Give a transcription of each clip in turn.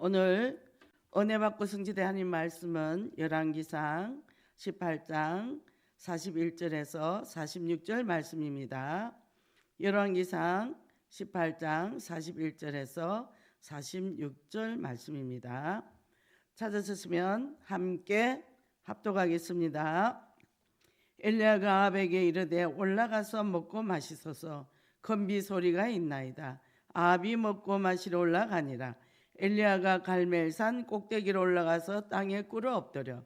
오늘 은혜 받고 성취된 하나님 말씀은 열왕기상 18장 41절에서 46절 말씀입니다. 열왕기상 18장 41절에서 46절 말씀입니다. 찾으셨으면 함께 합독하겠습니다. 엘리야가 아합에게 이르되 올라가서 먹고 마시소서. 건비 소리가 있나이다. 아합이 먹고 마시러 올라가니라. 엘리야가 갈멜산 꼭대기로 올라가서 땅에 꿇어 엎드려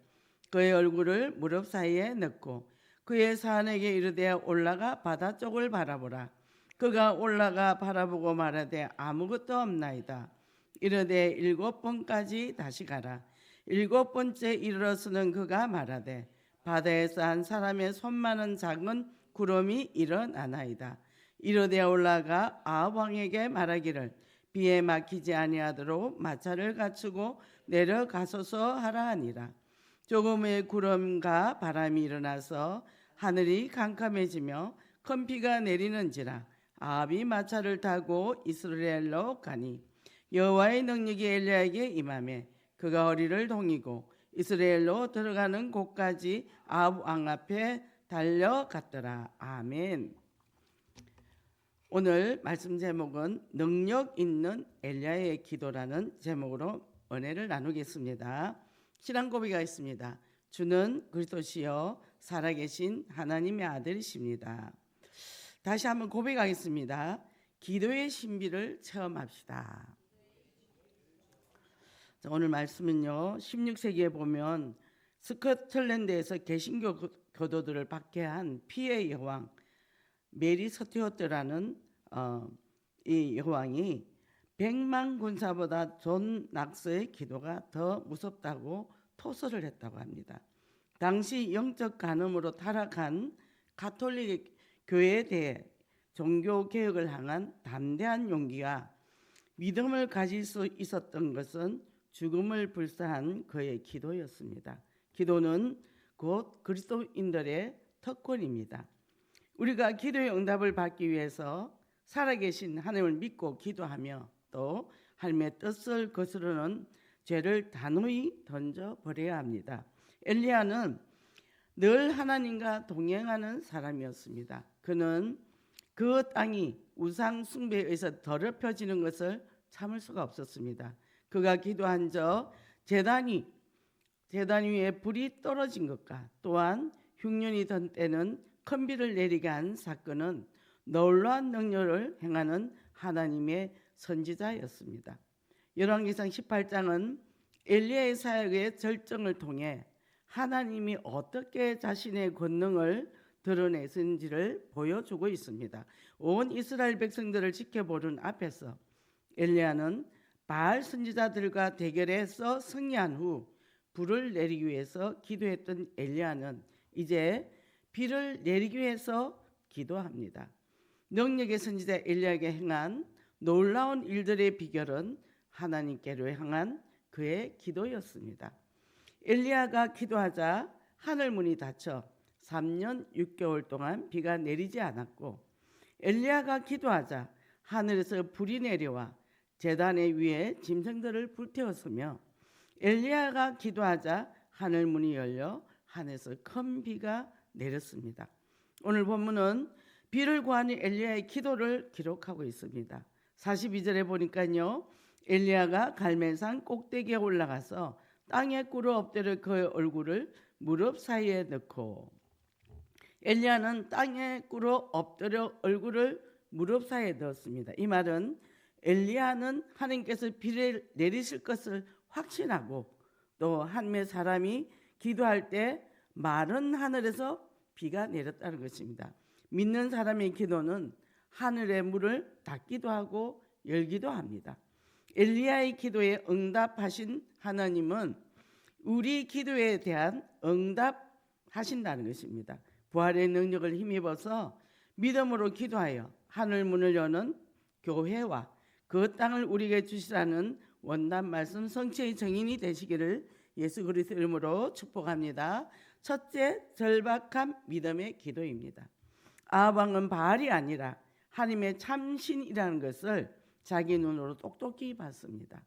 그의 얼굴을 무릎 사이에 넣고 그의 사환에게 이르되 올라가 바다 쪽을 바라보라. 그가 올라가 바라보고 말하되 아무것도 없나이다. 이르되 7번까지 다시 가라. 7번째 이르러서는 그가 말하되 바다에서 한 사람의 손만한 작은 구름이 일어나나이다. 이르되 올라가 아합 왕에게 말하기를 비에 막히지 아니하도록 마차를 갖추고 내려가소서 하라 하니라. 조금의 구름과 바람이 일어나서 하늘이 캄캄해지며 큰 비가 내리는지라. 아합이 마차를 타고 이스라엘로 가니 여호와의 능력이 엘리야에게 임하매 그가 허리를 동이고 이스라엘로 들어가는 곳까지 아합 왕 앞에 달려갔더라. 아멘. 오늘 말씀 제목은 능력 있는 엘리야의 기도라는 제목으로 은혜를 나누겠습니다. 신앙 고백이 있습니다. 주는 그리스도시요 살아계신 하나님의 아들이십니다. 다시 한번 고백하겠습니다. 기도의 신비를 체험합시다. 오늘 말씀은요, 16세기에 보면 스코틀랜드에서 개신교 교도들을 박해한 피해 여왕 메리 스튜어트라는 이 여왕이 100만 군사보다 존 낙서의 기도가 더 무섭다고 토설을 했다고 합니다. 당시 영적 간음으로 타락한 가톨릭 교회에 대해 종교 개혁을 향한 담대한 용기가 믿음을 가질 수 있었던 것은 죽음을 불사한 그의 기도였습니다. 기도는 곧 그리스도인들의 특권입니다. 우리가 기도의 응답을 받기 위해서 살아계신 하나님을 믿고 기도하며 또 하나님의 뜻을 거스르는 죄를 단호히 던져버려야 합니다. 엘리야는 늘 하나님과 동행하는 사람이었습니다. 그는 그 땅이 우상 숭배에 의해서 더럽혀지는 것을 참을 수가 없었습니다. 그가 기도한 저 제단 위에 불이 떨어진 것과 또한 흉년이 던 때는 큰 비를 내리게 한 사건은 놀라운 능력을 행하는 하나님의 선지자였습니다. 열왕기상 18장은 엘리야의 사역의 절정을 통해 하나님이 어떻게 자신의 권능을 드러내신지를 보여주고 있습니다. 온 이스라엘 백성들을 지켜보는 앞에서 엘리야는 바알 선지자들과 대결해서 승리한 후 불을 내리기 위해서 기도했던 엘리야는 이제 비를 내리기 위해서 기도합니다. 능력의 선지자 엘리야에게 행한 놀라운 일들의 비결은 하나님께로 향한 그의 기도였습니다. 엘리야가 기도하자 하늘 문이 닫혀 3년 6개월 동안 비가 내리지 않았고 엘리야가 기도하자 하늘에서 불이 내려와 제단의 위에 짐승들을 불태웠으며 엘리야가 기도하자 하늘 문이 열려 하늘에서 큰 비가 내렸습니다. 오늘 본문은 비를 구하는 엘리야의 기도를 기록하고 있습니다. 42절에 보니까요, 엘리야가 갈멜산 꼭대기에 올라가서 땅에 꿇어 엎드려 그의 얼굴을 무릎 사이에 넣고, 엘리야는 땅에 꿇어 엎드려 얼굴을 무릎 사이에 넣었습니다. 이 말은 엘리야는 하나님께서 비를 내리실 것을 확신하고 또 하나님의 사람이 기도할 때 마른 하늘에서 비가 내렸다는 것입니다. 믿는 사람의 기도는 하늘의 문을 닫기도 하고 열기도 합니다. 엘리야의 기도에 응답하신 하나님은 우리 기도에 대한 응답하신다는 것입니다. 부활의 능력을 힘입어서 믿음으로 기도하여 하늘 문을 여는 교회와 그 땅을 우리에게 주시라는 원단 말씀 성취의 증인이 되시기를 예수 그리스도 이름으로 축복합니다. 첫째, 절박한 믿음의 기도입니다. 아합 왕은 바알이 아니라 하나님의 참신이라는 것을 자기 눈으로 똑똑히 봤습니다.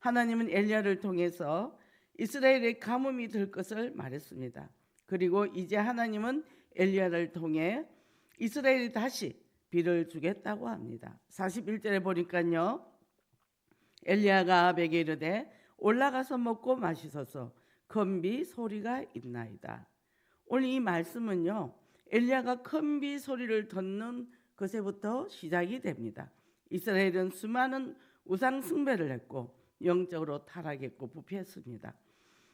하나님은 엘리야를 통해서 이스라엘의 가뭄이 들 것을 말했습니다. 그리고 이제 하나님은 엘리야를 통해 이스라엘이 다시 비를 주겠다고 합니다. 41절에 보니까요, 엘리야가 아합에게 이르되 올라가서 먹고 마시소서, 큰 비 소리가 있나이다. 오늘 이 말씀은요, 엘리야가 큰 비 소리를 듣는 것에부터 시작이 됩니다. 이스라엘은 수많은 우상 숭배를 했고 영적으로 타락했고 부패했습니다.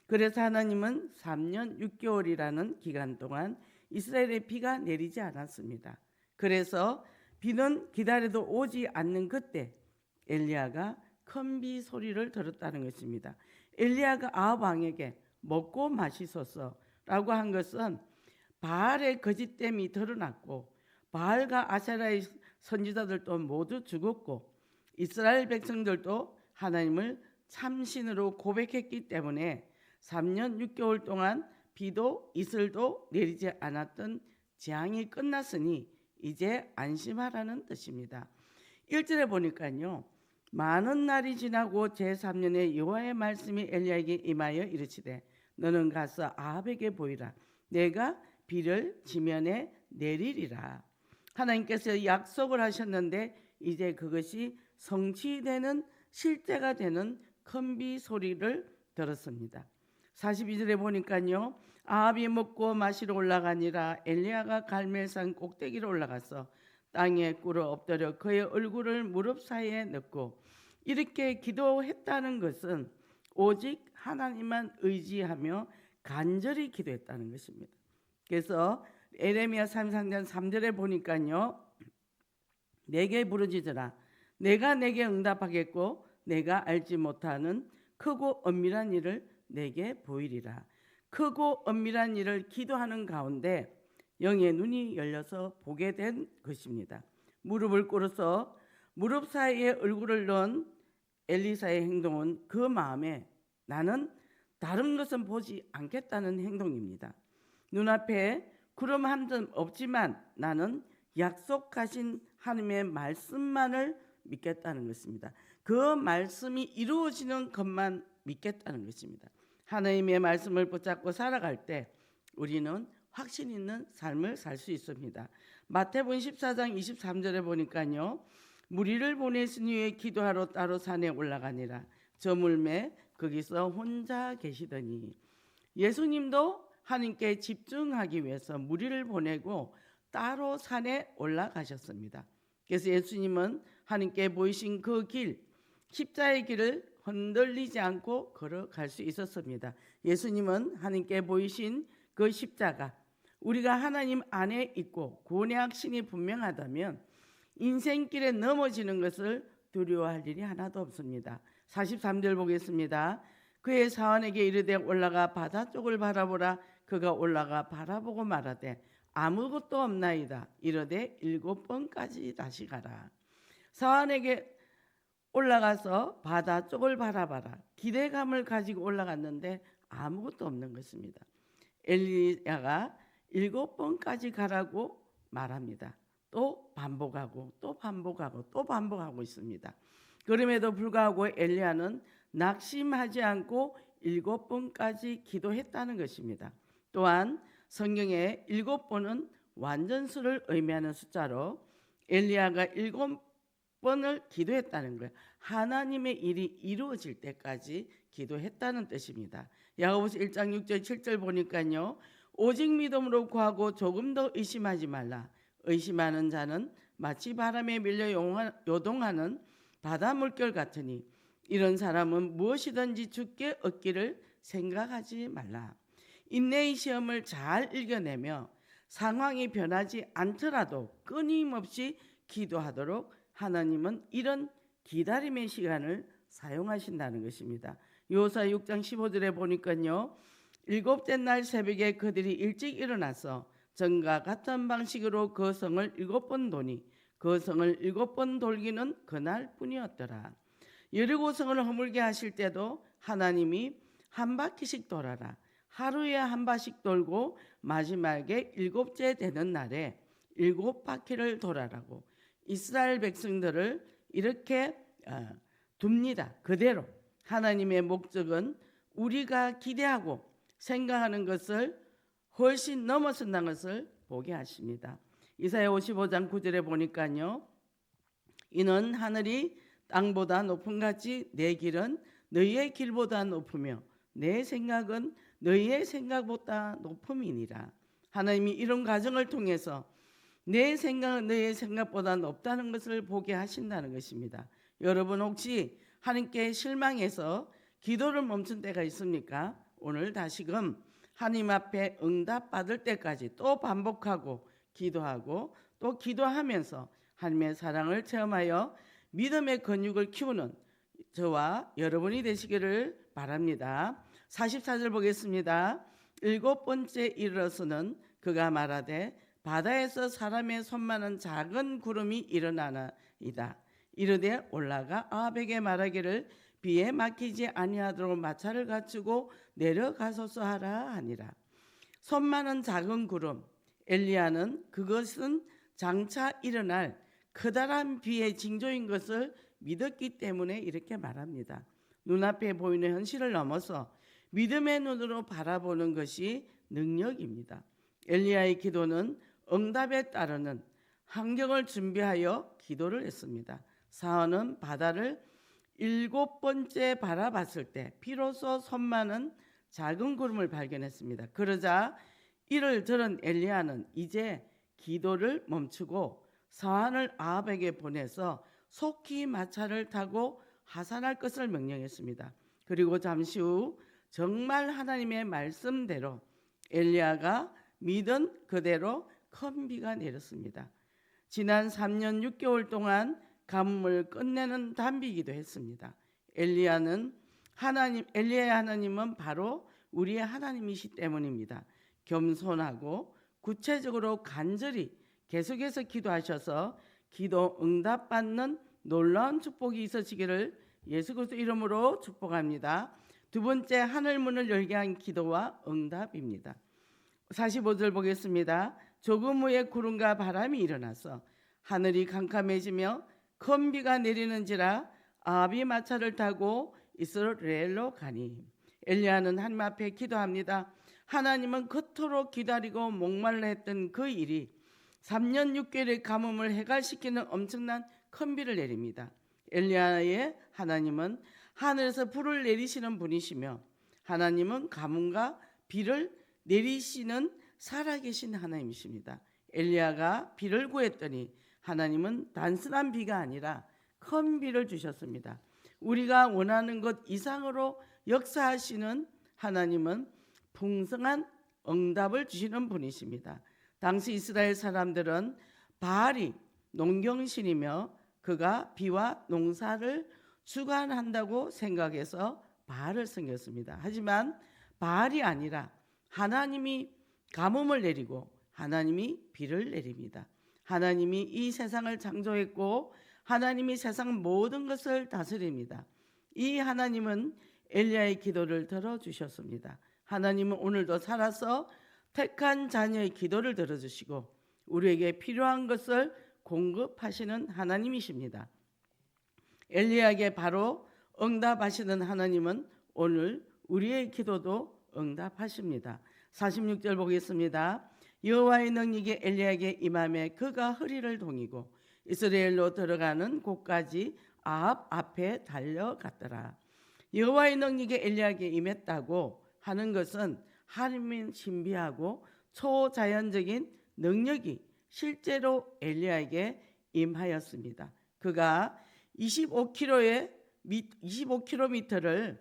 그래서 하나님은 3년 6개월이라는 기간 동안 이스라엘에 비가 내리지 않았습니다. 그래서 비는 기다려도 오지 않는 그때 엘리야가 큰 비 소리를 들었다는 것입니다. 엘리야가 아합 왕에게 먹고 마시소서라고 한 것은 바알의 거짓됨이 드러났고 바알과 아세라의 선지자들도 모두 죽었고 이스라엘 백성들도 하나님을 참신으로 고백했기 때문에 3년 6개월 동안 비도 이슬도 내리지 않았던 재앙이 끝났으니 이제 안심하라는 뜻입니다. 1절에 보니까요, 많은 날이 지나고 제3년에 여호와의 말씀이 엘리야에게 임하여 이르시되 너는 가서 아합에게 보이라. 내가 비를 지면에 내리리라. 하나님께서 약속을 하셨는데 이제 그것이 성취되는 실제가 되는 큰 비 소리를 들었습니다. 42절에 보니까요, 아합이 먹고 마시러 올라가니라. 엘리야가 갈멜산 꼭대기로 올라가서 땅에 꿇어 엎드려 그의 얼굴을 무릎 사이에 넣고 이렇게 기도했다는 것은 오직 하나님만 의지하며 간절히 기도했다는 것입니다. 그래서 에레미야 33장 3절에 보니까요, 내게 부르짖으라. 내가 내게 응답하겠고 내가 알지 못하는 크고 엄밀한 일을 내게 보이리라. 크고 엄밀한 일을 기도하는 가운데 영의 눈이 열려서 보게 된 것입니다. 무릎을 꿇어서 무릎 사이에 얼굴을 넣은 엘리사의 행동은 그 마음에 나는 다른 것은 보지 않겠다는 행동입니다. 눈앞에 구름 한 점 없지만 나는 약속하신 하나님의 말씀만을 믿겠다는 것입니다. 그 말씀이 이루어지는 것만 믿겠다는 것입니다. 하나님의 말씀을 붙잡고 살아갈 때 우리는 확신 있는 삶을 살 수 있습니다. 마태복음 14장 23절에 보니까요, 무리를 보내신 후에 기도하러 따로 산에 올라가니라. 저물매 거기서 혼자 계시더니, 예수님도 하나님께 집중하기 위해서 무리를 보내고 따로 산에 올라가셨습니다. 그래서 예수님은 하나님께 보이신 그 길, 십자의 길을 흔들리지 않고 걸어갈 수 있었습니다. 예수님은 하나님께 보이신 그 십자가, 우리가 하나님 안에 있고 구원의 확신이 분명하다면 인생길에 넘어지는 것을 두려워할 일이 하나도 없습니다. 43절 보겠습니다. 그의 사환에게 이르되 올라가 바다 쪽을 바라보라. 그가 올라가 바라보고 말하되 아무것도 없나이다. 이르되 7번까지 다시 가라. 사환에게 올라가서 바다 쪽을 바라봐라. 기대감을 가지고 올라갔는데 아무것도 없는 것입니다. 엘리야가 7번까지 가라고 말합니다. 또 반복하고 또 반복하고 또 반복하고 있습니다. 그럼에도 불구하고 엘리야는 낙심하지 않고 7번까지 기도했다는 것입니다. 또한 성경에 7번은 완전수를 의미하는 숫자로 엘리야가 7번을 기도했다는 거예요. 하나님의 일이 이루어질 때까지 기도했다는 뜻입니다. 야고보서 1장 6절 7절 보니까요, 오직 믿음으로 구하고 조금 더 의심하지 말라. 의심하는 자는 마치 바람에 밀려 요동하는 바다 물결 같으니 이런 사람은 무엇이든지 주께 얻기를 생각하지 말라. 인내의 시험을 잘 이겨내며 상황이 변하지 않더라도 끊임없이 기도하도록 하나님은 이런 기다림의 시간을 사용하신다는 것입니다. 요사 6장 15절에 보니까요, 7째 날 새벽에 그들이 일찍 일어나서 전과 같은 방식으로 그 성을 7번 도니 그 성을 7번 돌기는 그날 뿐이었더라. 여리고 성을 허물게 하실 때도 하나님이 한 바퀴씩 돌아라. 하루에 한 바퀴씩 돌고 마지막에 7째 되는 날에 7바퀴를 돌아라고 이스라엘 백성들을 이렇게 둡니다. 그대로 하나님의 목적은 우리가 기대하고 생각하는 것을 훨씬 넘어선다는 것을 보게 하십니다. 이사야 55장 9절에 보니까요, 이는 하늘이 땅보다 높은 같이 내 길은 너희의 길보다 높으며 내 생각은 너희의 생각보다 높음이니라. 하나님이 이런 과정을 통해서 내 생각은 너희의 생각보다 높다는 것을 보게 하신다는 것입니다. 여러분 혹시 하나님께 실망해서 기도를 멈춘 때가 있습니까? 오늘 다시금 하나님 앞에 응답받을 때까지 또 반복하고 기도하고 또 기도하면서 하나님의 사랑을 체험하여 믿음의 근육을 키우는 저와 여러분이 되시기를 바랍니다. 44절 보겠습니다. 일곱 번째 이르러서는 그가 말하되 바다에서 사람의 손만한 작은 구름이 일어나나이다. 이르되 올라가 아합에게 말하기를 비에 막히지 아니하도록 마차를 갖추고 내려가소서 하라 하니라. 손만한 작은 구름, 엘리야는 그것은 장차 일어날 커다란 비의 징조인 것을 믿었기 때문에 이렇게 말합니다. 눈앞에 보이는 현실을 넘어서 믿음의 눈으로 바라보는 것이 능력입니다. 엘리야의 기도는 응답에 따르는 환경을 준비하여 기도를 했습니다. 사원은 바다를 일곱 번째 바라봤을 때 비로소 손만한 작은 구름을 발견했습니다. 그러자 이를 들은 엘리야는 이제 기도를 멈추고 사환을 아합에게 보내서 속히 마차를 타고 하산할 것을 명령했습니다. 그리고 잠시 후 정말 하나님의 말씀대로 엘리야가 믿은 그대로 큰 비가 내렸습니다. 지난 3년 6개월 동안 가뭄을 끝내는 단비기도 했습니다. 엘리야의 하나님은 바로 우리의 하나님이시 때문입니다. 겸손하고 구체적으로 간절히 계속해서 기도하셔서 기도 응답받는 놀라운 축복이 있으시기를 예수 그리스도 이름으로 축복합니다. 두 번째, 하늘 문을 열게 한 기도와 응답입니다. 45절 보겠습니다. 조금 후에 구름과 바람이 일어나서 하늘이 캄캄해지며 큰 비가 내리는지라 아합이 마차를 타고 이스라엘로 가니. 엘리야는 하나님 앞에 기도합니다. 하나님은 그토록 기다리고 목말라 했던 그 일이 3년 6개월의 가뭄을 해갈시키는 엄청난 큰 비를 내립니다. 엘리야의 하나님은 하늘에서 불을 내리시는 분이시며 하나님은 가뭄과 비를 내리시는 살아계신 하나님이십니다. 엘리야가 비를 구했더니 하나님은 단순한 비가 아니라 큰 비를 주셨습니다. 우리가 원하는 것 이상으로 역사하시는 하나님은 풍성한 응답을 주시는 분이십니다. 당시 이스라엘 사람들은 바알이 농경신이며 그가 비와 농사를 주관한다고 생각해서 바알을 섬겼습니다. 하지만 바알이 아니라 하나님이 가뭄을 내리고 하나님이 비를 내립니다. 하나님이 이 세상을 창조했고 하나님이 세상 모든 것을 다스립니다. 이 하나님은 엘리야의 기도를 들어주셨습니다. 하나님은 오늘도 살아서 택한 자녀의 기도를 들어주시고 우리에게 필요한 것을 공급하시는 하나님이십니다. 엘리야에게 바로 응답하시는 하나님은 오늘 우리의 기도도 응답하십니다. 46절 보겠습니다. 여호와의 능력이 엘리야에게 임하매 그가 허리를 동이고 이스라엘로 들어가는 곳까지 아합 앞에 달려갔더라. 여호와의 능력이 엘리야에게 임했다고 하는 것은 하나님의 신비하고 초자연적인 능력이 실제로 엘리야에게 임하였습니다. 그가 25km를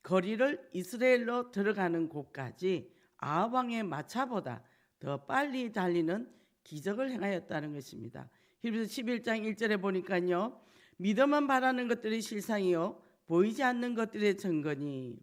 거리를 이스라엘로 들어가는 곳까지 아합 왕의 마차보다 더 빨리 달리는 기적을 행하였다는 것입니다. 히브리서 11장 1절에 보니까요. 믿음은 바라는 것들이 실상이요 보이지 않는 것들의 증거니.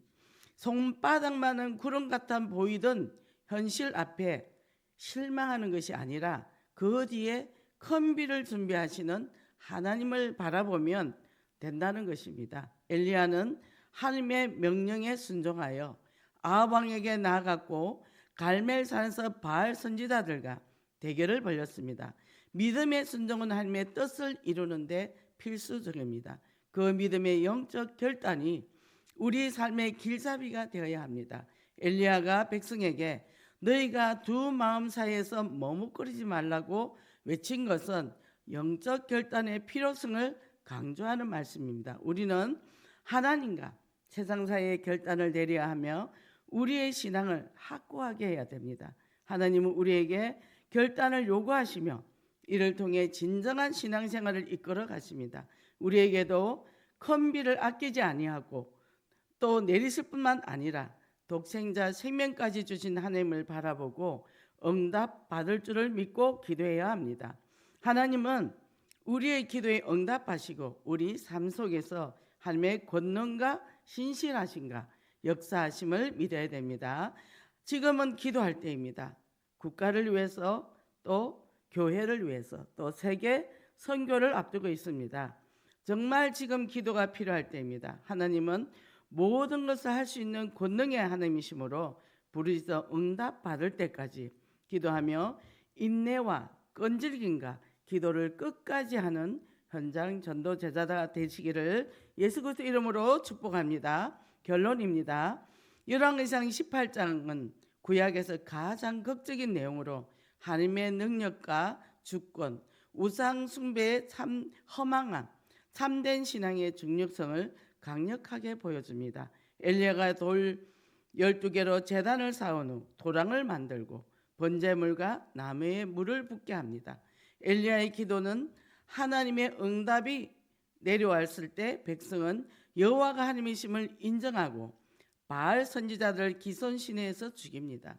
손바닥만한 구름 같아 보이던 현실 앞에 실망하는 것이 아니라 그 뒤에 큰 비를 준비하시는 하나님을 바라보면 된다는 것입니다. 엘리야는 하나님의 명령에 순종하여 아합 왕에게 나아갔고 갈멜산에서 바알 선지자들과 대결을 벌였습니다. 믿음의 순종은 하나님의 뜻을 이루는데 필수적입니다. 그 믿음의 영적 결단이 우리 삶의 길잡이가 되어야 합니다. 엘리야가 백성에게 너희가 두 마음 사이에서 머뭇거리지 말라고 외친 것은 영적 결단의 필요성을 강조하는 말씀입니다. 우리는 하나님과 세상 사이의 결단을 내려야 하며 우리의 신앙을 확고하게 해야 됩니다. 하나님은 우리에게 결단을 요구하시며 이를 통해 진정한 신앙생활을 이끌어 가십니다. 우리에게도 컨비를 아끼지 아니하고 또 내리실 뿐만 아니라 독생자 생명까지 주신 하나님을 바라보고 응답 받을 줄을 믿고 기도해야 합니다. 하나님은 우리의 기도에 응답하시고 우리 삶 속에서 하나님의 권능과 신실하신가 역사하심을 믿어야 됩니다. 지금은 기도할 때입니다. 국가를 위해서 또 교회를 위해서 또 세계 선교를 앞두고 있습니다. 정말 지금 기도가 필요할 때입니다. 하나님은 모든 것을 할 수 있는 권능의 하나님이시므로 부르짖어 응답 받을 때까지 기도하며 인내와 끈질김과 기도를 끝까지 하는 현장 전도 제자가 되시기를 예수 그리스도 이름으로 축복합니다. 결론입니다. 열왕기상 18장은 구약에서 가장 극적인 내용으로 하나님의 능력과 주권, 우상 숭배의 참 허망함, 참된 신앙의 중요성을 강력하게 보여줍니다. 엘리야가 돌 12개로 제단을 쌓은 후 도랑을 만들고 번제물과 나무에 물을 붓게 합니다. 엘리야의 기도는 하나님의 응답이 내려왔을 때 백성은 여호와가 하나님이심을 인정하고 바알 선지자들을 기손 시내에서 죽입니다.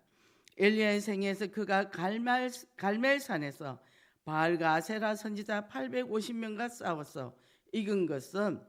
엘리야의 생애에서 그가 갈멜산에서 바알과 아세라 선지자 850명과 싸워서 이긴 것은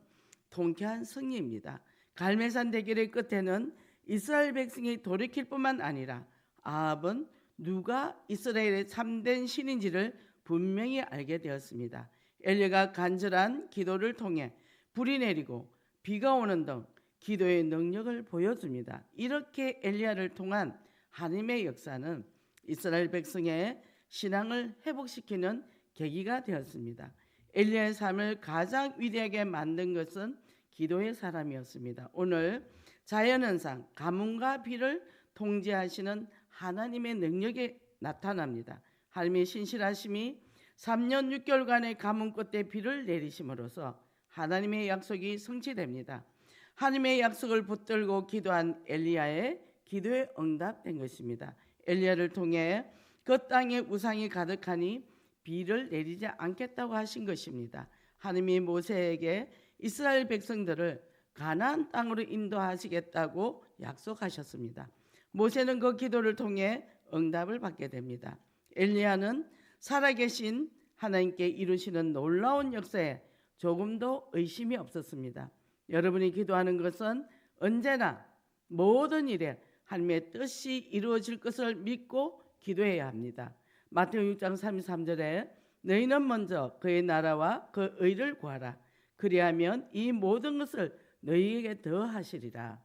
통쾌한 승리입니다. 갈멜산 대결의 끝에는 이스라엘 백성이 돌이킬 뿐만 아니라 아합은 누가 이스라엘의 참된 신인지를 분명히 알게 되었습니다. 엘리야가 간절한 기도를 통해 불이 내리고 비가 오는 등 기도의 능력을 보여줍니다. 이렇게 엘리야를 통한 하나님의 역사는 이스라엘 백성의 신앙을 회복시키는 계기가 되었습니다. 엘리야의 삶을 가장 위대하게 만든 것은 기도의 사람이었습니다. 오늘 자연현상, 가뭄과 비를 통제하시는 하나님의 능력이 나타납니다. 하나님의 신실하심이 3년 6개월간의 가뭄 끝에 비를 내리심으로써 하나님의 약속이 성취됩니다. 하나님의 약속을 붙들고 기도한 엘리야의 기도에 응답된 것입니다. 엘리야를 통해 그 땅에 우상이 가득하니 비를 내리지 않겠다고 하신 것입니다. 하나님이 모세에게 이스라엘 백성들을 가나안 땅으로 인도하시겠다고 약속하셨습니다. 모세는 그 기도를 통해 응답을 받게 됩니다. 엘리야는 살아계신 하나님께 이루시는 놀라운 역사에 조금도 의심이 없었습니다. 여러분이 기도하는 것은 언제나 모든 일에 하나님의 뜻이 이루어질 것을 믿고 기도해야 합니다. 마태복음 6장 33절에 너희는 먼저 그의 나라와 그 의를 구하라. 그리하면 이 모든 것을 너희에게 더하시리라.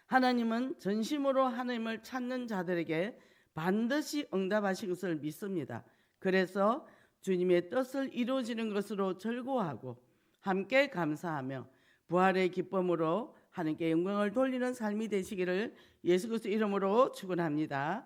하나님은 전심으로 하나님을 찾는 자들에게 반드시 응답하실 것을 믿습니다. 그래서 주님의 뜻을 이루어지는 것으로 즐거워하고 함께 감사하며 부활의 기쁨으로 하나님께 영광을 돌리는 삶이 되시기를 예수 그리스도 이름으로 축원합니다.